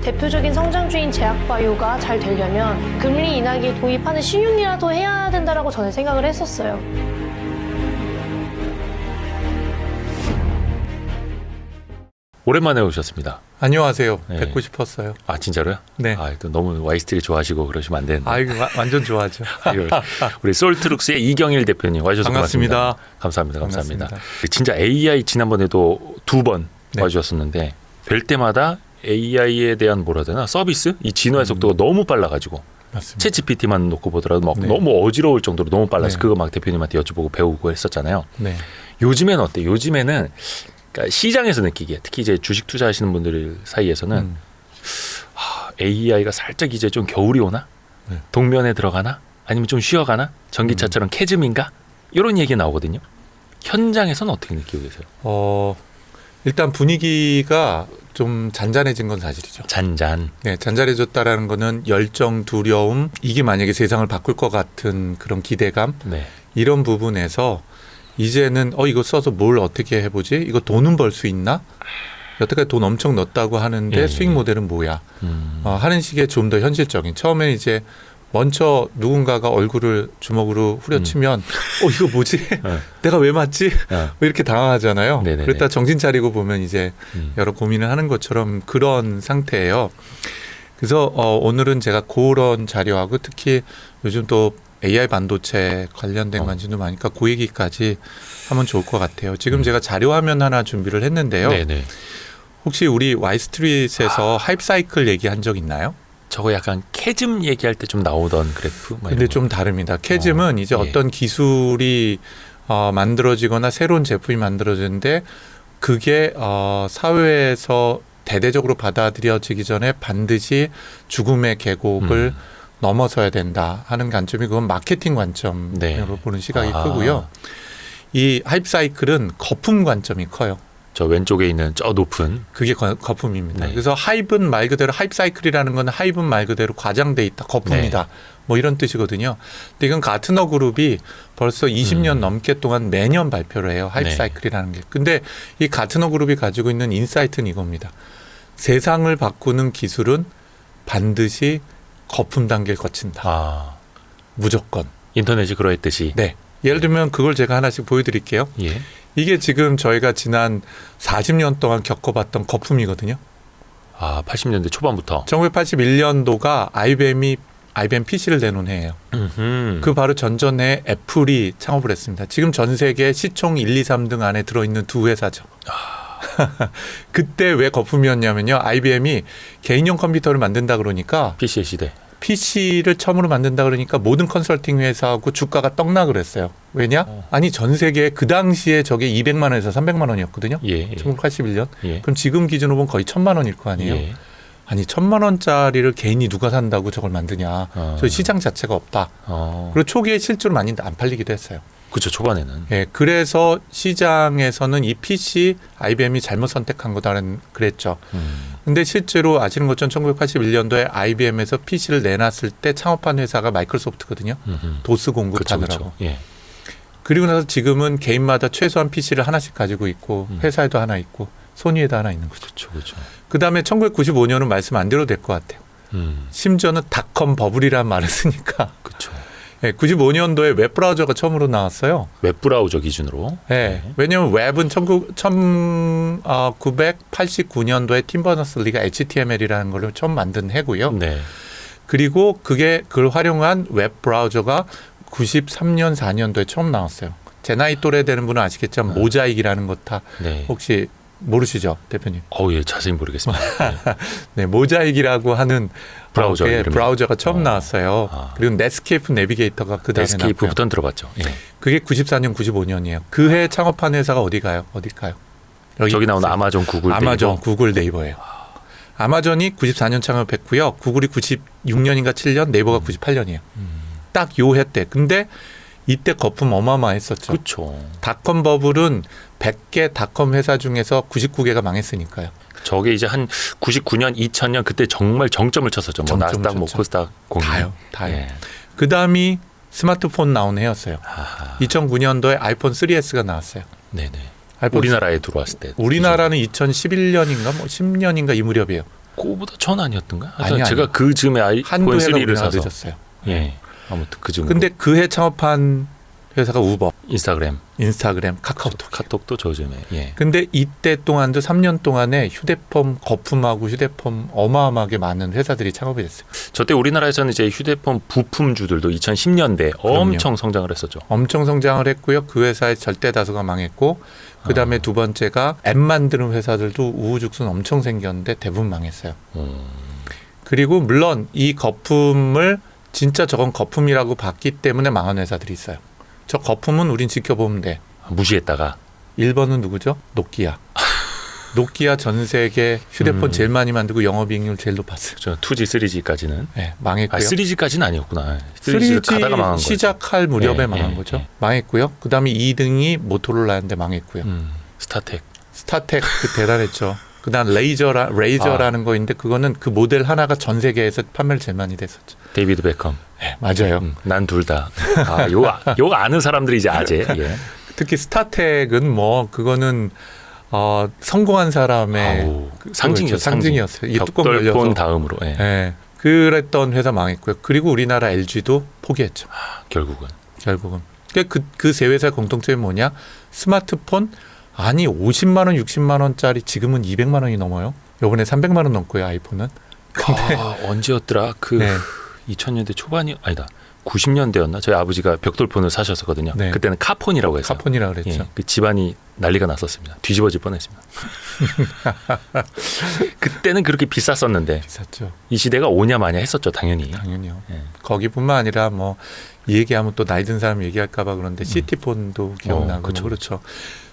대표적인 성장주인 제약바이오가 잘 되려면 금리 인하기 도입하는 신용이라도 해야 된다라고 저는 생각을 했었어요. 오랜만에 오셨습니다. 안녕하세요. 네. 뵙고 싶었어요. 아 진짜로요? 네. 아, 또 너무 와이스트리 좋아하시고 그러시면 안 되는데. 아, 이거 완전 좋아하죠. 우리 솔트룩스의 이경일 대표님 와주셔서 반갑습니다. 감사합니다. 감사합니다. 진짜 AI 지난번에도 2번 네. 와주셨었는데 뵐 때마다 AI에 대한 뭐라 해야 되나 서비스? 이 진화의 속도가 너무 빨라가지고 맞습니다. 챗 GPT만 놓고 보더라도 막 네. 너무 어지러울 정도로 너무 빨라서 네. 그거 막 대표님한테 여쭤보고 배우고 했었잖아요. 네. 요즘에는 어때? 요즘에는 그러니까 시장에서 느끼기에 특히 이제 주식 투자하시는 분들 사이에서는 AI가 살짝 이제 좀 겨울이 오나? 네. 동면에 들어가나? 아니면 좀 쉬어가나? 전기차처럼 캐즘인가? 이런 얘기 나오거든요. 현장에서는 어떻게 느끼고 계세요? 일단 분위기가 좀 잔잔해진 건 사실이죠. 잔잔. 네, 잔잔해졌다라는 거는 열정, 두려움, 이게 만약에 세상을 바꿀 것 같은 그런 기대감, 네. 이런 부분에서 이제는 이거 써서 뭘 어떻게 해보지? 이거 돈은 벌 수 있나? 여태까지 돈 엄청 넣었다고 하는데 예, 수익 예. 모델은 뭐야? 하는 식의 좀 더 현실적인. 처음에 이제 먼저 누군가가 얼굴을 주먹으로 후려치면 이거 뭐지? 내가 왜 맞지? 뭐 이렇게 당황하잖아요. 네네네. 그랬다 정신 차리고 보면 이제 여러 고민을 하는 것처럼 그런 상태예요. 그래서 오늘은 제가 그런 자료하고 특히 요즘 또 AI 반도체 관련된 관심도 많으니까 그 얘기까지 하면 좋을 것 같아요. 지금 제가 자료 화면 하나 준비를 했는데요. 네네. 혹시 우리 와이스트리트에서 하이프 사이클 얘기한 적 있나요? 저거 약간 캐즘 얘기할 때 좀 나오던 그래프? 뭐 근데 이런 좀 다릅니다. 캐즘은 이제 예. 어떤 기술이 만들어지거나 새로운 제품이 만들어지는데 그게 사회에서 대대적으로 받아들여지기 전에 반드시 죽음의 계곡을 넘어서야 된다 하는 관점이 그건 마케팅 관점으로 네. 보는 시각이 크고요. 이 하이프 사이클은 거품 관점이 커요. 저 왼쪽에 있는 저 높은 그게 거품입니다. 네. 그래서 하이브는 말 그대로 하이프 사이클이라는 건 하이브는 말 그대로 과장돼 있다, 거품이다. 뭐 이런 뜻이거든요. 근데 이건 가트너 그룹이 벌써 20년 넘게 동안 매년 발표를 해요. 하이프 네. 사이클이라는 게. 근데 이 가트너 그룹이 가지고 있는 인사이트는 이겁니다. 세상을 바꾸는 기술은 반드시 거품 단계를 거친다. 무조건. 인터넷이 그러했듯이. 네. 예를 들면 그걸 제가 하나씩 보여드릴게요. 예. 이게 지금 저희가 지난 40년 동안 겪어봤던 거품이거든요. 80년대 초반부터. 1981년도가 IBM PC를 내놓은 해예요. 그 바로 전전에 애플이 창업을 했습니다. 지금 전 세계 시총 1, 2, 3등 안에 들어있는 두 회사죠. 그때 왜 거품이었냐면요. IBM이 개인용 컴퓨터를 만든다 그러니까 PC의 시대. PC를 처음으로 만든다 그러니까 모든 컨설팅 회사하고 주가가 떡나 그랬어요. 왜냐? 아니 전 세계에 그 당시에 저게 200만 원에서 300만 원이었거든요. 예. 1981년. 예. 그럼 지금 기준으로 보면 거의 1000만 원일 거 아니에요. 예. 아니 1000만 원짜리를 개인이 누가 산다고 저걸 만드냐. 저 시장 자체가 없다. 그리고 초기에 실제로 많이 안 팔리기도 했어요. 그렇죠. 초반에는. 예, 그래서 시장에서는 이 PC IBM이 잘못 선택한 거다는 그랬죠. 근데 실제로 아시는 것처럼 1981년도에 IBM에서 PC를 내놨을 때 창업한 회사가 마이크로소프트거든요. 도스 공급하느라고. 그렇죠. 예. 그리고 나서 지금은 개인마다 최소한 PC를 하나씩 가지고 있고 회사에도 하나 있고 소니에도 하나 있는 거죠. 그렇죠. 그다음에 1995년은 말씀 안 드려도 될 것 같아요. 심지어는 닷컴 버블이라는 말을 쓰니까. 그렇죠. 네, 95년도에 웹브라우저가 처음으로 나왔어요. 웹브라우저 기준으로. 네. 그러니까 웹은 1989년도에 팀 버너스-리가 HTML이라는 걸 처음 만든 해고요. 네. 그리고 그걸 활용한 웹브라우저가 93년, 4년도에 처음 나왔어요. 제 나이 또래 되는 분은 아시겠지만 모자익이라는 것 다 네. 혹시 모르시죠, 대표님? 예, 자세히 모르겠습니다. 네, 모자익이라고 하는 브라우저가 처음 나왔어요. 그리고 넷스케이프 내비게이터가 그 다음에 나왔고요. 넷스케이프부터는 들어봤죠. 예. 그게 94년, 95년이에요. 그 해 창업한 회사가 어딜까요? 저기 나오는 아마존, 구글, 아마존, 네이버. 구글, 네이버예요. 아마존이 94년 창업했고요. 구글이 96년인가 7년, 네이버가 98년이에요. 딱 요 해 때. 근데 이때 거품 어마어마했었죠. 그렇죠. 닷컴 버블은 100개 닷컴 회사 중에서 99개가 망했으니까요. 저게 이제 한 99년, 2000년 그때 정말 정점을 쳤었죠. 뭐 나스닥, 뭐 코스닥 공유. 다요. 예. 그다음이 스마트폰 나온 해였어요. 2009년도에 아이폰 3S가 나왔어요. 네네. 우리나라에 들어왔을 때. 우리나라는 2011년인가 뭐 10년인가 이 무렵이에요. 그거보다 전 아니었던가? 아니, 제가 그 즈음에 한두 아이폰 해가 3를 우리나라 사서 늦었어요. 예, 아무튼 그 즈음. 근데 그 해 창업한 회사가 우버, 인스타그램, 카카오톡도 저 즈음에. 예. 근데 이때 동안도 3년 동안에 휴대폰 거품하고 휴대폰 어마어마하게 많은 회사들이 창업이 됐어요. 저때 우리나라에서는 이제 휴대폰 부품주들도 2010년대 엄청 성장을 했었죠. 엄청 성장을 했고요. 그 회사의 절대 다수가 망했고, 그 다음에 두 번째가 앱 만드는 회사들도 우후죽순 엄청 생겼는데 대부분 망했어요. 그리고 물론 이 거품을 진짜 저건 거품이라고 봤기 때문에 망한 회사들이 있어요. 저 거품은 우린 지켜보면 돼. 무시했다가 1번은 누구죠? 노키아. 노키아 전 세계 휴대폰 제일 많이 만들고 영업이익률 제일 높았어요. 저 2G, 3G까지는 네, 망했고요. 3G까지는 아니었구나. 3G 가다가 망한 거죠. 시작할 무렵에 예, 망한 예, 거죠. 예. 망했고요. 그다음에 2등이 모토로라였는데 망했고요. 스타텍. 스타텍 대단했죠. 그다음 레이저라는 거인데 그거는 그 모델 하나가 전 세계에서 판매를 제일 많이 됐었죠. 데이비드 베컴. 네, 맞아요. 난 둘 다. 요 아는 사람들이 이제 아재. 예. 특히 스타텍은 뭐 그거는 성공한 사람의 상징이었어요. 이게 뚜껑 열려서. 벽돌폰 다음으로. 예. 네, 그랬던 회사 망했고요. 그리고 우리나라 LG도 포기했죠. 결국은. 그 세 회사 공통점이 뭐냐? 스마트폰 아니 50만 원, 60만 원짜리 지금은 200만 원이 넘어요. 요번에 300만 원 넘고요, 아이폰은. 근데 언제였더라? 2000년대 초반이 아니다. 90년대였나? 저희 아버지가 벽돌폰을 사셨었거든요. 네. 그때는 카폰이라고 했어요. 카폰이라고 그랬죠. 예, 그 집안이 난리가 났었습니다. 뒤집어질 뻔했습니다. 그때는 그렇게 비쌌었는데 비쌌죠. 이 시대가 오냐 마냐 했었죠, 당연히. 당연히요. 예. 거기뿐만 아니라 뭐 이 얘기하면 또 나이 든 사람 얘기할까 봐 그런데 시티폰도 기억나고 그렇죠.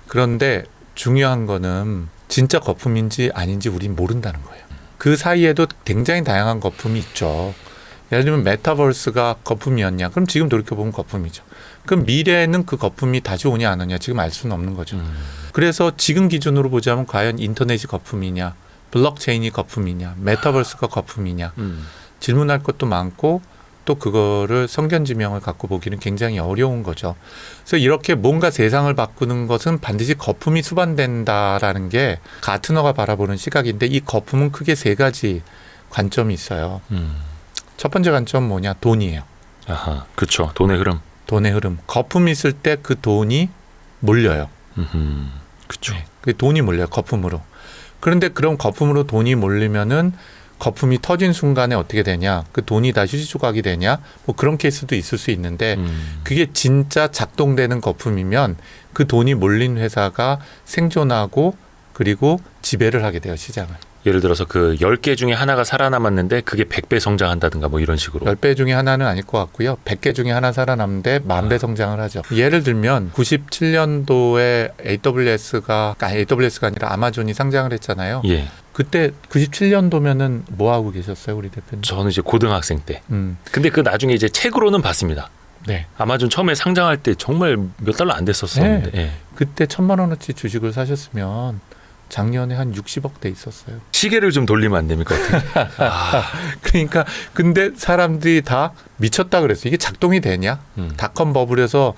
그런데 중요한 거는 진짜 거품인지 아닌지 우린 모른다는 거예요. 그 사이에도 굉장히 다양한 거품이 있죠. 예를 들면 메타버스가 거품이었냐? 그럼 지금 돌이켜보면 거품이죠. 그럼 미래에는 그 거품이 다시 오냐 안 오냐 지금 알 수는 없는 거죠. 그래서 지금 기준으로 보자면 과연 인터넷이 거품이냐, 블록체인이 거품이냐, 메타버스가 거품이냐 질문할 것도 많고 또 그거를 성견지명을 갖고 보기는 굉장히 어려운 거죠. 그래서 이렇게 뭔가 세상을 바꾸는 것은 반드시 거품이 수반된다라는 게 가트너가 바라보는 시각인데 이 거품은 크게 세 가지 관점이 있어요. 첫 번째 관점은 뭐냐? 돈이에요. 아하, 그렇죠. 돈의 흐름. 돈의 흐름. 거품이 있을 때 그 돈이 몰려요. 그렇죠. 네, 그 돈이 몰려요. 거품으로. 그런데 그럼 거품으로 돈이 몰리면은 거품이 터진 순간에 어떻게 되냐? 그 돈이 다 휴지 조각이 되냐? 뭐 그런 케이스도 있을 수 있는데 그게 진짜 작동되는 거품이면 그 돈이 몰린 회사가 생존하고 그리고 지배를 하게 돼요, 시장을. 예를 들어서 그 10개 중에 하나가 살아남았는데 그게 100배 성장한다든가 뭐 이런 식으로. 10배 중에 하나는 아닐 것 같고요. 100개 중에 하나 살아남는데 10,000배 성장을 하죠. 예를 들면 97년도에 AWS가 아니라 아마존이 상장을 했잖아요. 예. 그때 97년도면은 뭐 하고 계셨어요, 우리 대표님? 저는 이제 고등학생 때. 근데 그 나중에 이제 책으로는 봤습니다. 네. 아마존 처음에 상장할 때 정말 몇 달러 안 됐었었는데. 네. 예. 그때 1,000만 원어치 주식을 사셨으면 작년에 한 60억 돼 있었어요. 시계를 좀 돌리면 안 됩니까? 그러니까 근데 사람들이 다 미쳤다 그랬어요. 이게 작동이 되냐? 닷컴 버블에서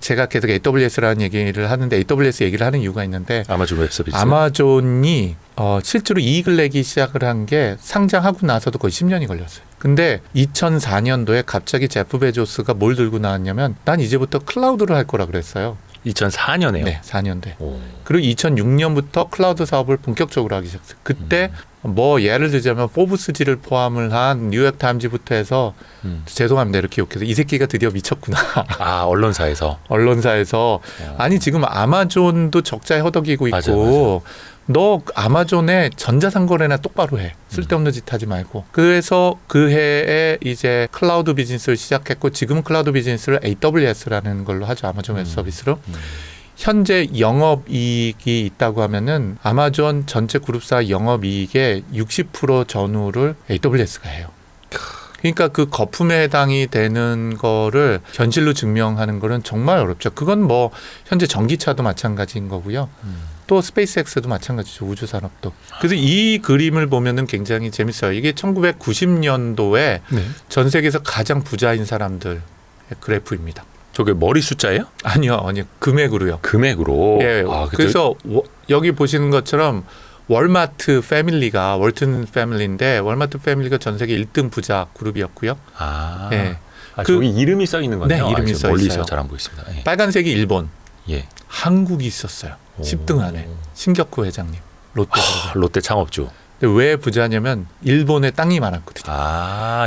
제가 계속 AWS라는 얘기를 하는데 AWS 얘기를 하는 이유가 있는데 아마존 웹서비스. 아마존이 실제로 이익을 내기 시작을 한 게 상장하고 나서도 거의 10년이 걸렸어요. 근데 2004년도에 갑자기 제프 베조스가 뭘 들고 나왔냐면 난 이제부터 클라우드를 할 거라 그랬어요. 2004년에요. 네, 4년대. 그리고 2006년부터 클라우드 사업을 본격적으로 하기 시작했어요. 그때 뭐 예를 들자면 포브스지를 포함을 한 뉴욕 타임즈부터 해서 죄송합니다 이렇게 욕해서 이 새끼가 드디어 미쳤구나. 아, 언론사에서. 아니 지금 아마존도 적자에 허덕이고 있고 맞아. 너 아마존에 전자상거래나 똑바로 해. 쓸데없는 짓 하지 말고. 그래서 그 해에 이제 클라우드 비즈니스를 시작했고 지금은 클라우드 비즈니스를 AWS라는 걸로 하죠. 아마존 웹 서비스로. 현재 영업이익이 있다고 하면은 아마존 전체 그룹사 영업이익의 60% 전후를 AWS가 해요. 그러니까 그 거품에 해당이 되는 거를 현실로 증명하는 거는 정말 어렵죠. 그건 뭐 현재 전기차도 마찬가지인 거고요. 또 스페이스X도 마찬가지죠. 우주산업도. 그래서 이 그림을 보면은 굉장히 재밌어요. 이게 1990년도에 네. 전 세계에서 가장 부자인 사람들 그래프입니다. 저게 머리 숫자예요? 아니요. 금액으로요. 금액으로. 예. 그래서 여기 보시는 것처럼 월마트 패밀리가 월튼 패밀리인데 월마트 패밀리가 전 세계 1등 부자 그룹이었고요. 예. 저기 이름이 써 있는 거네요. 네, 이름이 써 있어요. 멀리서 잘 안 보이습니다. 예. 빨간색이 일본, 예. 한국이 있었어요. 10등 안에 신격호 회장님, 롯데. 롯데 창업주. 근데 왜 부자냐면 일본에 땅이 많았거든요.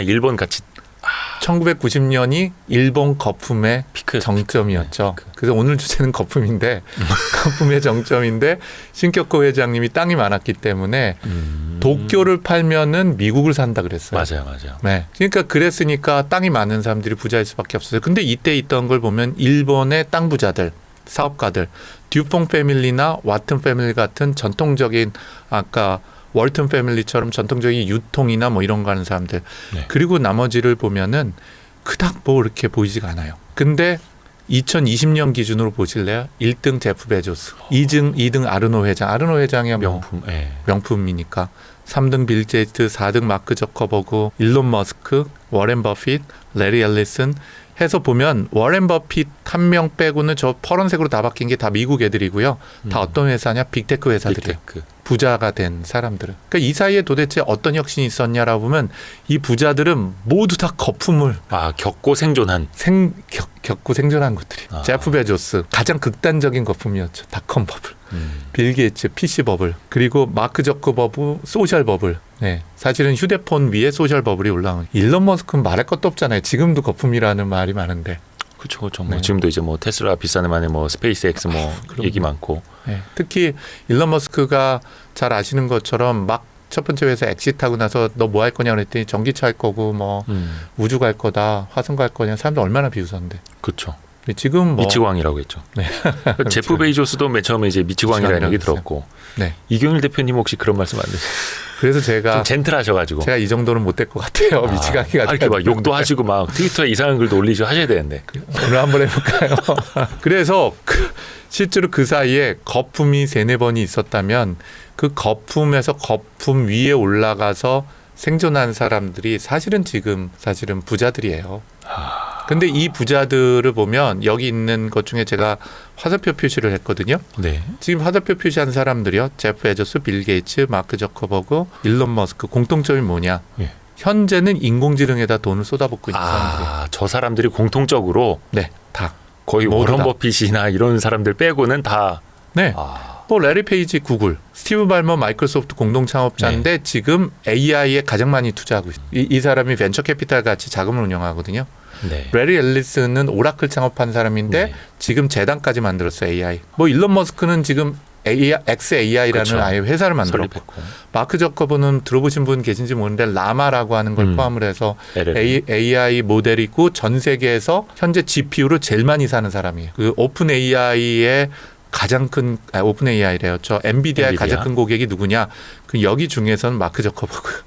일본 같이 1990년이 일본 거품의 피크 정점이었죠. 그래서 오늘 주제는 거품인데 거품의 정점인데 신격호 회장님이 땅이 많았기 때문에 도쿄를 팔면은 미국을 산다 그랬어요. 맞아요. 네. 그러니까 그랬으니까 땅이 많은 사람들이 부자일 수밖에 없어요. 근데 이때 있던 걸 보면 일본의 땅 부자들, 사업가들, 듀퐁 패밀리나 와튼 패밀리 같은 전통적인 아까 월튼 패밀리처럼 전통적인 유통이나 뭐 이런 거 하는 사람들. 네. 그리고 나머지를 보면은 그닥 뭐 이렇게 보이지가 않아요. 근데 2020년 기준으로 보실래요? 1등 제프 베조스, 2등 아르노 회장. 아르노 회장이야 명품. 예. 명품이니까. 3등 빌 게이츠, 4등 마크 저커버그, 일론 머스크, 워렌 버핏, 레리 앨리슨 해서 보면 워렌 버핏 한 명 빼고는 저 파란색으로 다 바뀐 게 다 미국 애들이고요. 다 어떤 회사냐? 빅테크 회사들이에요. 부자가 된 사람들은. 그러니까 이 사이에 도대체 어떤 혁신이 있었냐라고 보면 이 부자들은 모두 다 거품을 겪고 생존한 겪고 생존한 것들이. 제프 베조스 가장 극단적인 거품이었죠. 닷컴 버블. 빌 게이츠 PC 버블. 그리고 마크 저커버그 소셜 버블. 네. 사실은 휴대폰 위에 소셜 버블이 올라온. 일론 머스크는 말할 것도 없잖아요. 지금도 거품이라는 말이 많은데. 그렇죠. 네. 지금도 이제 뭐 테슬라 비싸는 만에 뭐 스페이스X 뭐 얘기 많고. 네. 특히 일론 머스크가 잘 아시는 것처럼 막 첫 번째 회사 엑시트하고 나서 너 뭐 할 거냐 그랬더니 전기차 할 거고 뭐 우주 갈 거다, 화성 갈 거냐. 사람들 얼마나 비웃었는데. 그렇죠. 지금 뭐 미치광이라고 했죠. 네. 제프 베이조스도 맨 처음에 이제 미치광이라는 얘기 미치광이라고 들었고. 네. 이경일 대표님 혹시 그런 말씀 안 드세요? 그래서 좀 제가 젠틀하셔가지고. 이 정도는 못 될 것 같아요. 미치광이가 이렇게 막 욕도 하시고 막 트위터에 이상한 글도 올리시고 하셔야 되는데. 오늘 한번 해볼까요? 그래서 실제로 그 사이에 거품이 3-4번이 있었다면 그 거품에서 거품 위에 올라가서 생존한 사람들이 사실은 부자들이에요. 근데 이 부자들을 보면 여기 있는 것 중에 제가 화살표 표시를 했거든요. 네. 지금 화살표 표시한 사람들이요. 제프 베조스, 빌 게이츠, 마크 저커버그, 일론 머스크 공통점이 뭐냐? 예. 현재는 인공지능에다 돈을 쏟아붓고 있는 사람들이에요. 저 사람들이 공통적으로 네, 다. 거의 모두 워런 다. 버핏이나 이런 사람들 빼고는 다. 네. 뭐 레리 페이지 구글, 스티브 발머 마이크로소프트 공동 창업자인데 지금 AI에 가장 많이 투자하고 있어요. 이 사람이 벤처 캐피탈 같이 자금을 운영하거든요. 네. 레리 앨리슨은 오라클 창업한 사람인데 네. 지금 재단까지 만들었어요. AI. 뭐 일론 머스크는 지금 XAI라는 그렇죠. 아예 회사를 만들었고 설립했고. 마크 저커버는 들어보신 분 계신지 모르는데 라마라고 하는 걸 포함을 해서 AI 모델이고 전 세계에서 현재 GPU로 제일 많이 사는 사람이에요. 그 오픈 AI의 가장 큰 오픈 AI래요. 엔비디아의 가장 큰 고객이 누구냐? 그 여기 중에서는 마크 저커버그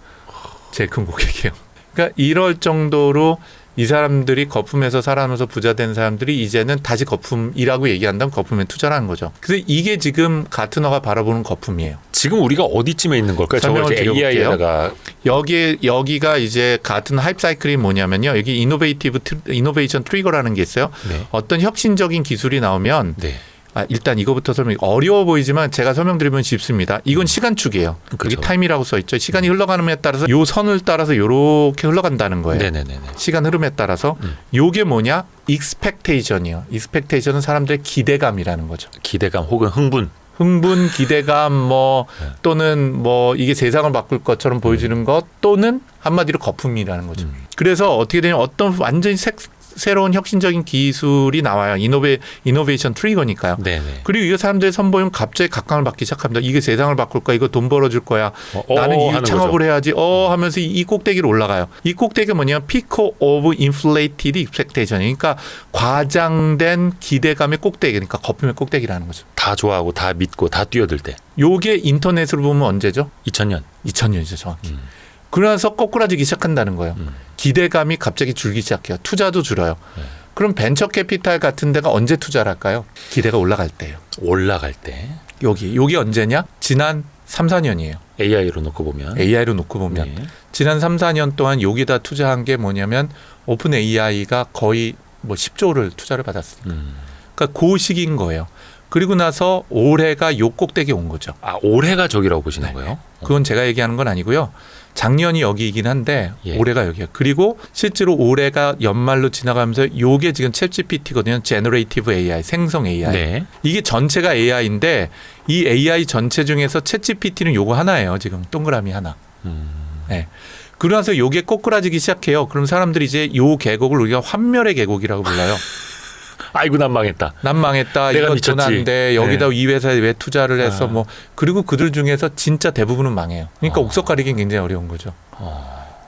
제일 큰 고객이에요. 그러니까 이럴 정도로 이 사람들이 거품에서 살아나서 부자 된 사람들이 이제는 다시 거품이라고 얘기한다면 거품에 투자하는 거죠. 그래서 이게 지금 가트너가 바라보는 거품이에요. 지금 우리가 어디쯤에 있는 걸까요? 저걸 이제 AI에다가 여기가 이제 같은 하이프 사이클이 뭐냐면요. 여기 이노베이션 트리거라는 게 있어요. 네. 어떤 혁신적인 기술이 나오면 네. 일단 이거부터 어려워 보이지만 제가 설명드리면 쉽습니다. 이건 시간축이에요. 그렇죠. 여기 타임이라고 써 있죠. 시간이 흘러가는 에 따라서 요 선을 따라서 이렇게 흘러간다는 거예요. 네네네. 시간 흐름에 따라서 요게 뭐냐? 익스펙테이션이요. 익스펙테이션은 사람들의 기대감이라는 거죠. 기대감 혹은 흥분, 기대감 뭐 또는 뭐 이게 세상을 바꿀 것처럼 보여지는 것 또는 한마디로 거품이라는 거죠. 그래서 어떻게 되냐면 어떤 완전히 새로운 혁신적인 기술이 나와요. 이노베이션 트리거니까요. 네네. 그리고 이 사람들의 선보이면 갑자기 각광을 받기 시작합니다. 이게 세상을 바꿀 거야. 이거 돈 벌어줄 거야. 나는 이 창업을 해야지. 하면서 이 꼭대기로 올라가요. 이 꼭대기가 뭐냐면 피코 오브 인플레이티드 익스펙테이션. 그러니까 과장된 기대감의 꼭대기. 그러니까 거품의 꼭대기라는 거죠. 다 좋아하고 다 믿고 다 뛰어들 때. 요게 인터넷으로 보면 언제죠? 2000년. 2000년이죠. 정확히. 그러면서 거꾸라지기 시작한다는 거예요. 기대감이 갑자기 줄기 시작해요. 투자도 줄어요. 그럼 벤처 캐피탈 같은 데가 언제 투자를 할까요? 기대가 올라갈 때예요. 올라갈 때. 여기 언제냐? 지난 3-4년이에요. AI로 놓고 보면. AI로 놓고 보면. 네. 지난 3-4년 동안 여기다 투자한 게 뭐냐면 오픈 AI가 거의 뭐 10조를 투자를 받았으니까. 그러니까 그 시기인 거예요. 그리고 나서 올해가 요 꼭대기에 온 거죠. 아, 올해가 저기라고 보시는 거예요? 그건 제가 얘기하는 건 아니고요. 작년이 여기이긴 한데 예. 올해가 여기야. 그리고 실제로 올해가 연말로 지나가면서 요게 지금 챗GPT거든요. 제너레이티브 AI, 생성 AI. 네. 이게 전체가 AI인데 이 AI 전체 중에서 챗GPT는 요거 하나예요. 지금 동그라미 하나. 네. 그러고 나서 요게 꼬꾸라지기 시작해요. 그럼 사람들이 이제 요 계곡을 우리가 환멸의 계곡이라고 불러요. 아이고 난 망했다. 난 망했다. 내가 이건 미쳤지. 돈안돼. 여기다 이 회사에 왜 투자를 해서 아. 뭐 그리고 그들 중에서 진짜 대부분은 망해요. 그러니까 아. 옥석 가리기는 굉장히 어려운 거죠.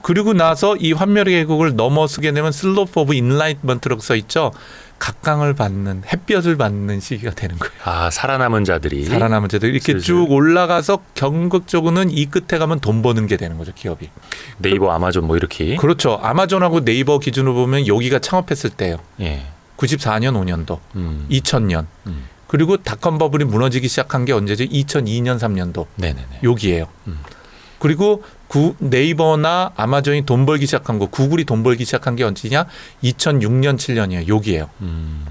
그리고 나서 이 환멸의 계곡을 넘어서게 되면 슬로프 오브 인라이트먼트라고 써 있죠. 각광을 받는 햇볕을 받는 시기가 되는 거예요. 아, 살아남은 자들이. 살아남은 자들 이렇게 슬슬. 쭉 올라가서 경극적으로는 이 끝에 가면 돈 버는 게 되는 거죠, 기업이. 네이버, 아마존 뭐 이렇게. 그렇죠. 아마존하고 네이버 기준으로 보면 여기가 창업했을 때예요. 예. 94년, 5년도, 음. 2000년. 음. 그리고 닷컴 버블이 무너지기 시작한 게 언제죠? 2002년, 3년도. 네네네. 여기예요. 그리고 네이버나 아마존이 돈 벌기 시작한 거, 구글이 돈 벌기 시작한 게 언제냐? 2006년, 7년이에요. 여기예요.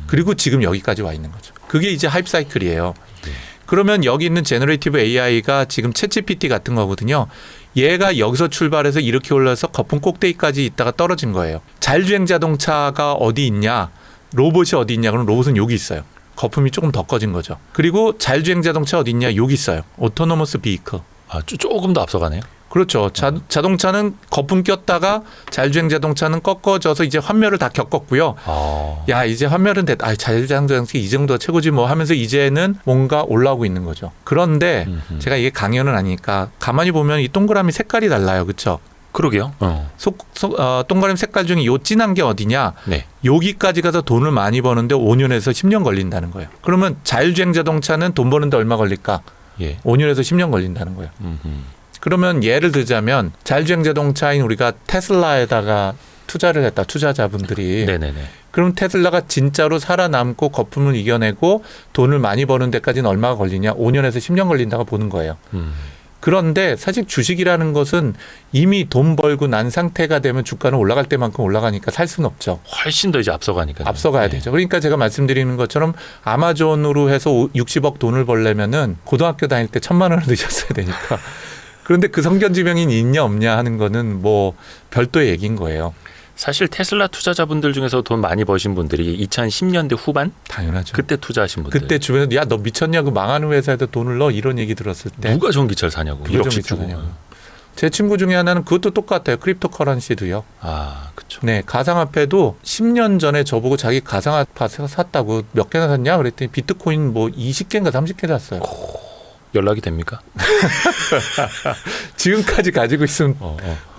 그리고 지금 여기까지 와 있는 거죠. 그게 이제 하이프 사이클이에요. 네. 그러면 여기 있는 제너레이티브 AI가 지금 챗GPT 같은 거거든요. 얘가 여기서 출발해서 이렇게 올라서 거품 꼭대기까지 있다가 떨어진 거예요. 자율주행 자동차가 어디 있냐? 로봇이 어디 있냐? 그럼 로봇은 여기 있어요. 거품이 조금 더 꺼진 거죠. 그리고 자율주행 자동차 어디 있냐? 여기 있어요. 오토노머스 비이클. 아, 조금 더 앞서가네요. 그렇죠. 자동차는 거품 꼈다가 자율주행 자동차는 꺾어져서 이제 환멸을 다 겪었고요. 아. 야, 이제 환멸은 됐다. 자율주행 자동차 이 정도가 최고지 뭐 하면서 이제는 뭔가 올라오고 있는 거죠. 그런데 제가 이게 강연은 아니니까 가만히 보면 이 동그라미 색깔이 달라요. 그렇죠? 그러게요. 동그라미 색깔 중에 요 진한 게 어디냐? 네. 여기까지 가서 돈을 많이 버는데 5년에서 10년 걸린다는 거예요. 그러면 자율주행 자동차는 돈 버는데 얼마 걸릴까? 예. 5년에서 10년 걸린다는 거예요. 그러면 예를 들자면 자율주행 자동차인 우리가 테슬라에다가 투자를 했다. 투자자분들이. 네네네. 그럼 테슬라가 진짜로 살아남고 거품을 이겨내고 돈을 많이 버는 데까지는 얼마가 걸리냐? 5년에서 10년 걸린다고 보는 거예요. 그런데 사실 주식이라는 것은 이미 돈 벌고 난 상태가 되면 주가는 올라갈 때만큼 올라가니까 살 수는 없죠. 훨씬 더 이제 앞서가니까. 앞서가야 되죠. 그러니까 제가 말씀드리는 것처럼 아마존으로 해서 60억 돈을 벌려면은 고등학교 다닐 때 1,000만 원을 드셨어야 되니까. 그런데 그 성견지명이 있냐 없냐 하는 거는 뭐 별도의 얘기인 거예요. 사실 테슬라 투자자분들 중에서 돈 많이 버신 분들이 2010년대 후반 당연하죠. 그때 투자하신 분들. 그때 주변에서 야, 너 미쳤냐고 망하는 회사에다 돈을 넣어 이런 얘기 들었을 때 누가 전기차를 사냐고. 누가 1억씩 주고. 전기차냐고. 제 친구 중에 하나는 그것도 똑같아요. 크립토 커런시도요. 아, 그렇죠. 네, 가상화폐도 10년 전에 저보고 자기 가상화폐 샀다고 몇 개나 샀냐 그랬더니 비트코인 뭐 20개인가 30개 샀어요. 연락이 됩니까? 지금까지 가지고 있으면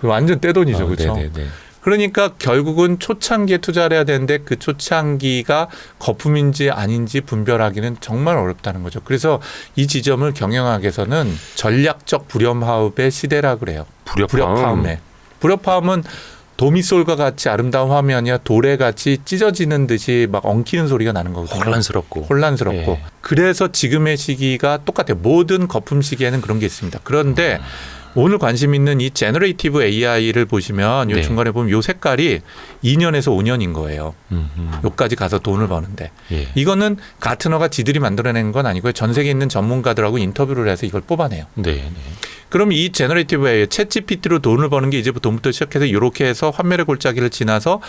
완전 떼돈이죠. 그렇죠? 네네네. 그러니까 결국은 초창기에 투자를 해야 되는데 그 초창기가 거품인지 아닌지 분별하기는 정말 어렵다는 거죠. 그래서 이 지점을 경영학에서는 전략적 불협화음의 시대라 그래요. 불협화음에. 불협화음은 도미솔과 같이 아름다운 화면이 아니라 돌에같이 찢어지는 듯이 막 엉키는 소리가 나는 거거든요. 혼란스럽고. 예. 그래서 지금의 시기가 똑같아요. 모든 거품 시기에는 그런 게 있습니다. 그런데 오늘 관심 있는 이 제너레이티브 AI를 보시면 요 네. 중간에 보면 요 색깔이 2년에서 5년인 거예요. 요까지 가서 돈을 버는데. 예. 이거는 가트너가 지들이 만들어낸 건 아니고요. 전 세계에 있는 전문가들하고 인터뷰를 해서 이걸 뽑아내요. 네. 그럼 이 제너레이티브 AI, 챗GPT로 돈을 버는 게 이제부터 시작해서 이렇게 해서 환멸의 골짜기를 지나서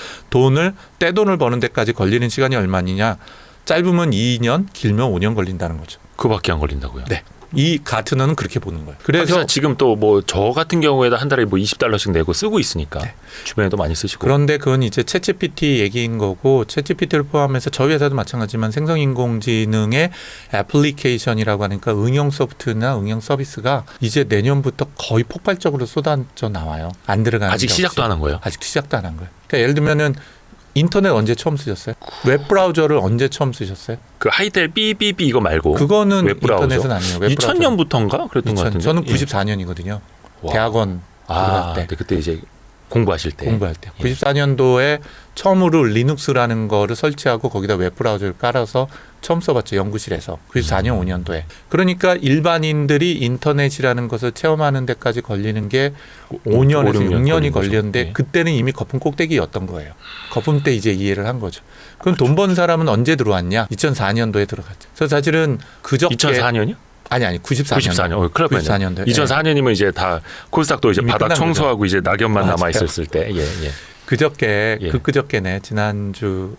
떼돈을 버는 데까지 걸리는 시간이 얼마냐? 짧으면 2년, 길면 5년 걸린다는 거죠. 그밖에 안 걸린다고요? 네. 이 가트너는 그렇게 보는 거예요. 그래서 지금 또 뭐 저 같은 경우에도 한 달에 뭐 $20씩 내고 쓰고 있으니까 네. 주변에도 많이 쓰시고. 그런데 그건 이제 챗GPT 얘기인 거고 챗GPT를 포함해서 저희 회사도 마찬가지지만 생성인공지능의 애플리케이션이라고 하니까 응용 소프트나 응용 서비스가 이제 내년부터 거의 폭발적으로 쏟아져 나와요. 안 들어가는 아직 시작도 안 한 거예요? 아직 시작도 안 한 거예요. 그러니까 예를 들면은 인터넷 언제 처음 쓰셨어요? 웹 브라우저를 언제 처음 쓰셨어요? 그 하이텔 삐삐삐 이거 말고 그거는 웹 브라우저. 인터넷은 아니에요. 웹 2000년부터인가 그랬던 것 같은데. 저는 94년이거든요. 와. 대학원 아, 들어갈 때. 네, 그때 이제 공부하실 때. 공부할 때. 예. 94년도에 처음으로 리눅스라는 거를 설치하고 거기다 웹브라우저를 깔아서 처음 써봤죠. 연구실에서. 94년 5년도에. 그러니까 일반인들이 인터넷이라는 것을 체험하는 데까지 걸리는 게 5년에서 6년이 걸렸는데 네. 그때는 이미 거품 꼭대기였던 거예요. 거품 때 이제 이해를 한 거죠. 그럼 돈 번 사람은 언제 들어왔냐? 2004년도에 들어갔죠. 그래서 사실은 그저께 2004년이요? 아니 94년. 94년. 큰일 날 94년도에. 2004년이면 이제 다 코스닥도 이제 이미 바닥 끝난 청소하고 이제 낙엽만 맞아요. 남아 있었을 때. 예, 예. 그저께 예. 그저께네 지난주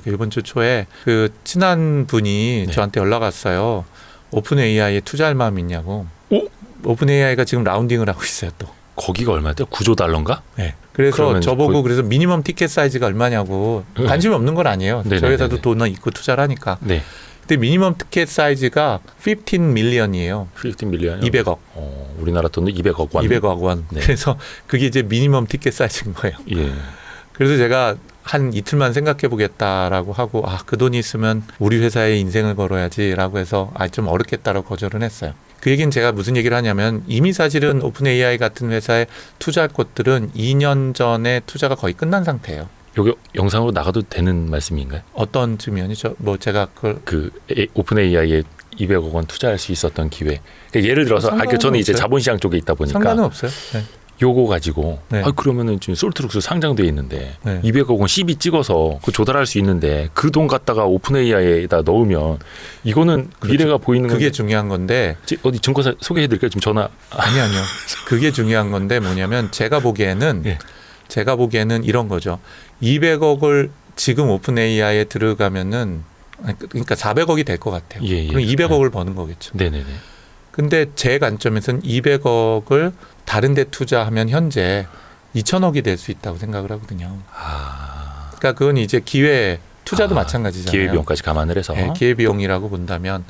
이번 주 초에 그 친한 분이 네. 저한테 연락 왔어요. 오픈 AI에 투자할 마음 있냐고. 오? 오픈 AI가 지금 라운딩을 하고 있어요 또. 거기가 얼마였대요? 9조 달러인가? 네. 그래서 그러면 저보고 거의- 그래서 미니멈 티켓 사이즈가 얼마냐고 관심이 없는 건 아니에요. 네네네네. 저희 회사도 돈은 있고 투자를 하니까. 네. 근데 미니멈 티켓 사이즈가 15 밀리언이에요. 15 밀리언. 200억. 우리나라 돈도 200억 원. 200억 원. 네. 그래서 그게 이제 미니멈 티켓 사이즈인 거예요. 예. 그래서 제가 한 이틀만 생각해 보겠다라고 하고 그 돈이 있으면 우리 회사에 인생을 걸어야지라고 해서 좀 어렵겠다라고 거절은 했어요. 그 얘기는 제가 무슨 얘기를 하냐면 이미 사실은 오픈 AI 같은 회사에 투자할 것들은 2년 전에 투자가 거의 끝난 상태예요. 요게 영상으로 나가도 되는 말씀인가요? 어떤 측면이죠? 뭐 제가 그걸 오픈 AI에 200억 원 투자할 수 있었던 기회. 그러니까 예를 들어서 상관은 저는 이제 없어요. 자본시장 쪽에 있다 보니까 상관은 없어요. 네. 요거 가지고 네. 그러면은 지금 솔트룩스 상장돼 있는데 네. 200억 원 CB 찍어서 그 조달할 수 있는데 그 돈 갖다가 오픈 AI에다 넣으면 이거는 그렇죠. 미래가 보이는 그게 건데 중요한 건데 어디 증권사 소개해드릴까요? 지금 전화. 아니요. 그게 중요한 건데 뭐냐면 제가 보기에는 예. 이런 거죠. 200억을 지금 오픈 AI에 들어가면은 그러니까 400억이 될 것 같아요. 예, 예. 그럼 200억을 버는 거겠죠. 네네네. 근데 제 관점에서는 200억을 다른 데 투자하면 현재 2천억이 될 수 있다고 생각을 하거든요. 그러니까 그건 이제 기회 투자도 마찬가지잖아요. 기회비용까지 감안을 해서. 네, 기회비용이라고 본다면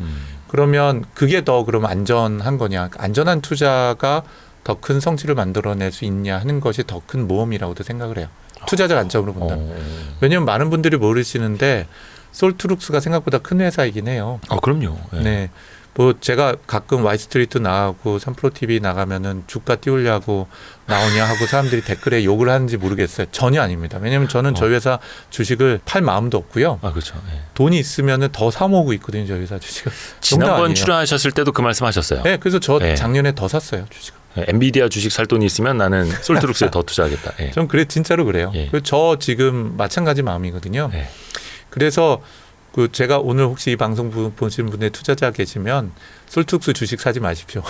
그러면 그게 더 그럼 안전한 거냐? 안전한 투자가 더 큰 성취를 만들어낼 수 있냐 하는 것이 더 큰 모험이라고도 생각을 해요. 투자자 관점으로 본다면. 왜냐하면 많은 분들이 모르시는데 솔트룩스가 생각보다 큰 회사이긴 해요. 그럼요. 예. 네. 뭐 제가 가끔 와이스트리트 나가고 3프로 TV 나가면은 주가 띄우려고 나오냐 하고 사람들이 댓글에 욕을 하는지 모르겠어요. 전혀 아닙니다. 왜냐하면 저는 저희 회사 주식을 팔 마음도 없고요. 그렇죠. 예. 돈이 있으면은 더 사 모으고 있거든요. 저희 회사 주식을. 농담 지난번 아니에요. 출연하셨을 때도 그 말씀하셨어요. 네, 그래서 저 네. 작년에 더 샀어요 주식을. 엔비디아 주식 살 돈이 있으면 나는 솔트룩스에 더 투자하겠다. 예. 전 진짜로 그래요. 예. 저 지금 마찬가지 마음이거든요. 예. 그래서 제가 오늘 혹시 이 방송 보신 분의 투자자 계시면 솔트룩스 주식 사지 마십시오.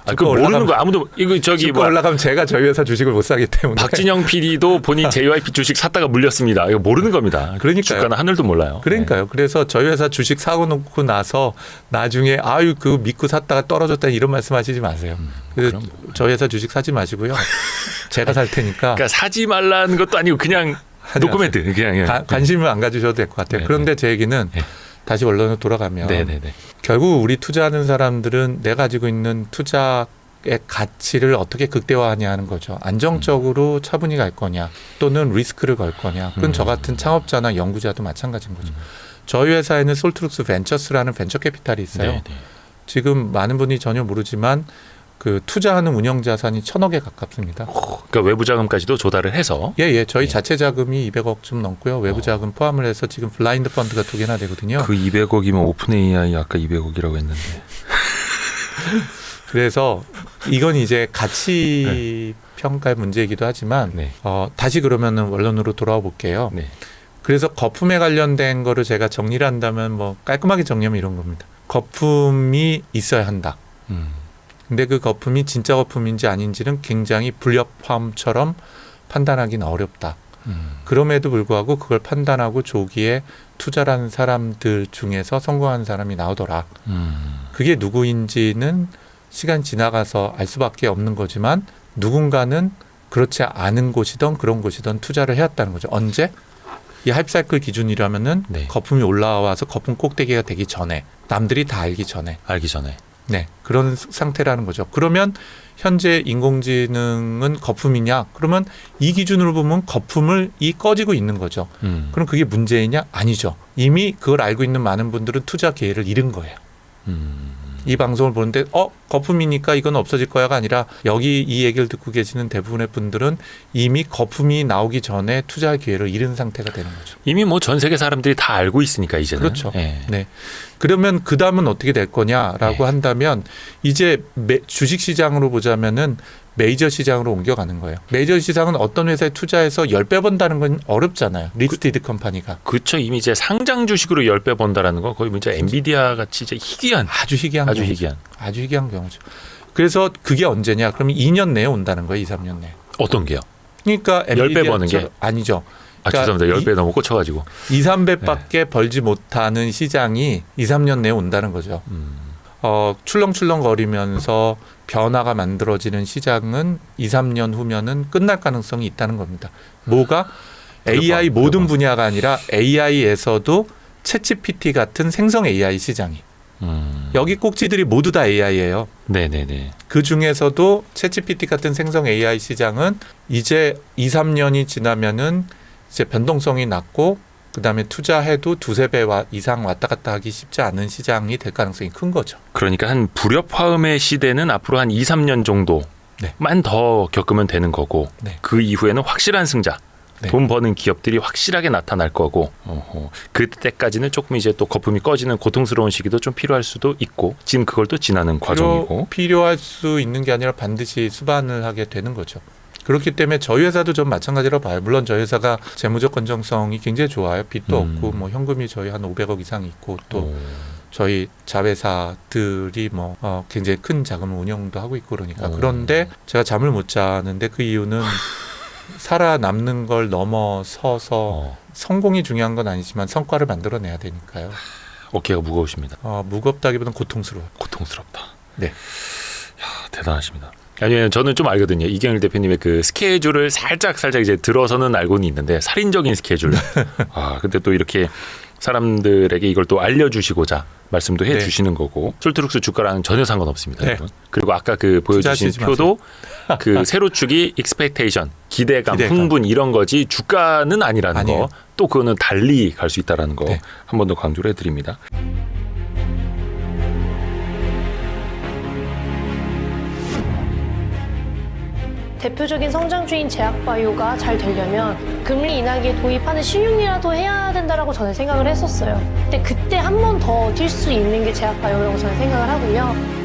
그거 모르는 거 아무도 이거 저기 주가 올라가면 제가 저희 회사 주식을 못 사기 때문에. 박진영 PD도 본인 JYP 주식 샀다가 물렸습니다. 이거 모르는 겁니다. 그러니까요. 주가는 하늘도 몰라요. 그러니까요. 그래서 저희 회사 주식 사고 놓고 나서 나중에 그거 믿고 샀다가 떨어졌다 이런 말씀하시지 마세요. 그래서 그럼 저희 회사 주식 사지 마시고요. 제가 살 테니까 그러니까 사지 말라는 것도 아니고 그냥 노코멘트 그냥 예. 관심을 안 가지셔도 될 것 같아요. 네, 그런데 제 얘기는 네. 다시 원론으로 돌아가면 네네네. 결국 우리 투자하는 사람들은 내가 가지고 있는 투자의 가치를 어떻게 극대화하냐 하는 거죠. 안정적으로 차분히 갈 거냐 또는 리스크를 걸 거냐. 그건 저 같은 창업자나 연구자도 마찬가지인 거죠. 저희 회사에는 솔트룩스 벤처스라는 벤처 캐피탈이 있어요. 네네. 지금 많은 분이 전혀 모르지만 그 투자하는 운영 자산이 1,000억에 가깝습니다. 그러니까 외부 자금까지도 조달을 해서 예. 저희 자체 자금이 200억 좀 넘고요. 외부 자금 포함을 해서 지금 블라인드 펀드가 2개나 되거든요. 그 200억이면 오픈 AI 아까 200억이라고 했는데. 그래서 이건 이제 가치 평가의 문제이기도 하지만 네. 다시 그러면은 원론으로 돌아와 볼게요. 네. 그래서 거품에 관련된 거를 제가 정리를 한다면 뭐 깔끔하게 정리하면 이런 겁니다. 거품이 있어야 한다. 근데 그 거품이 진짜 거품인지 아닌지는 굉장히 불협화음처럼 판단하기는 어렵다. 그럼에도 불구하고 그걸 판단하고 조기에 투자라는 사람들 중에서 성공한 사람이 나오더라. 그게 누구인지는 시간 지나가서 알 수밖에 없는 거지만 누군가는 그렇지 않은 곳이든 그런 곳이든 투자를 해왔다는 거죠. 언제? 이 하이프사이클 기준이라면은 네. 거품이 올라와서 거품 꼭대기가 되기 전에 남들이 다 알기 전에 알기 전에. 네, 그런 상태라는 거죠. 그러면 현재 인공지능은 거품이냐? 그러면 이 기준으로 보면 거품을 꺼지고 있는 거죠. 그럼 그게 문제이냐? 아니죠. 이미 그걸 알고 있는 많은 분들은 투자 기회를 잃은 거예요. 이 방송을 보는데 거품이니까 이건 없어질 거야가 아니라 여기 이 얘기를 듣고 계시는 대부분의 분들은 이미 거품이 나오기 전에 투자할 기회를 잃은 상태가 되는 거죠. 이미 뭐 전 세계 사람들이 다 알고 있으니까 이제는. 그렇죠. 예. 네. 그러면 그 다음은 어떻게 될 거냐라고 한다면 이제 주식 시장으로 보자면은 메이저 시장으로 옮겨가는 거예요. 메이저 시장은 어떤 회사에 투자해서 10배 번다는 건 어렵잖아요. 리스티드 컴퍼니가. 그렇죠. 이미 이제 상장 주식으로 10배 번다라는 거 거의 문제 엔비디아 같이 이제 희귀한 아주 희귀한 아주 경우죠. 희귀한. 아주 희귀한 경우죠. 그래서 그게 언제냐? 그러면 2년 내에 온다는 거예요. 2, 3년 내에. 어떤 게요? 그러니까 10배 버는 게? 아니죠. 아, 죄송합니다. 10배 너무 꽂혀가지고. 2, 3배밖에 벌지 못하는 시장이 2, 3년 내에 온다는 거죠. 출렁출렁 거리면서 변화가 만들어지는 시장은 2, 3년 후면은 끝날 가능성이 있다는 겁니다. 뭐가? AI 모든 분야가 아니라 AI에서도 챗GPT 같은 생성 AI 시장이. 여기 꼭지들이 모두 다 AI예요. 네네네. 그 중에서도 챗GPT 같은 생성 AI 시장은 이제 2, 3년이 지나면은 이제 변동성이 낮고 그다음에 투자해도 두세 배 이상 왔다 갔다 하기 쉽지 않은 시장이 될 가능성이 큰 거죠. 그러니까 한 불협화음의 시대는 앞으로 한 2, 3년 정도만 네. 더 겪으면 되는 거고 네. 그 이후에는 확실한 승자, 네. 돈 버는 기업들이 확실하게 나타날 거고 그때까지는 조금 이제 또 거품이 꺼지는 고통스러운 시기도 좀 필요할 수도 있고 지금 그걸 또 지나는 과정이고 필요할 수 있는 게 아니라 반드시 수반을 하게 되는 거죠. 그렇기 때문에 저희 회사도 좀 마찬가지로 봐요. 물론 저희 회사가 재무적 건전성이 굉장히 좋아요. 빚도 없고 뭐 현금이 저희 한 500억 이상 있고 또 저희 자회사들이 뭐 굉장히 큰 자금을 운영도 하고 있고 그러니까. 그런데 제가 잠을 못 자는데 그 이유는 살아남는 걸 넘어서서 성공이 중요한 건 아니지만 성과를 만들어내야 되니까요. 어깨가 무거우십니다. 무겁다기보다는 고통스러워요. 고통스럽다. 네. 야, 대단하십니다. 아니면 저는 좀 알거든요. 이경일 대표님의 그 스케줄을 살짝 이제 들어서는 알고는 있는데 살인적인 스케줄. 근데 또 이렇게 사람들에게 이걸 또 알려주시고자 말씀도 해주시는 거고 솔트룩스 주가랑은 전혀 상관없습니다. 여러분. 그리고 아까 그 보여주신 표도 그 세로축이 expectation, 기대감, 흥분 이런 거지 주가는 아니라는 아니에요. 거. 또 그거는 달리 갈 수 있다라는 거 한 번 더 강조를 해드립니다. 대표적인 성장주인 제약바이오가 잘 되려면 금리 인하기에 도입하는 신용이라도 해야 된다라고 저는 생각을 했었어요. 근데 그때 한 번 더 뛸 수 있는 게 제약바이오라고 저는 생각을 하고요.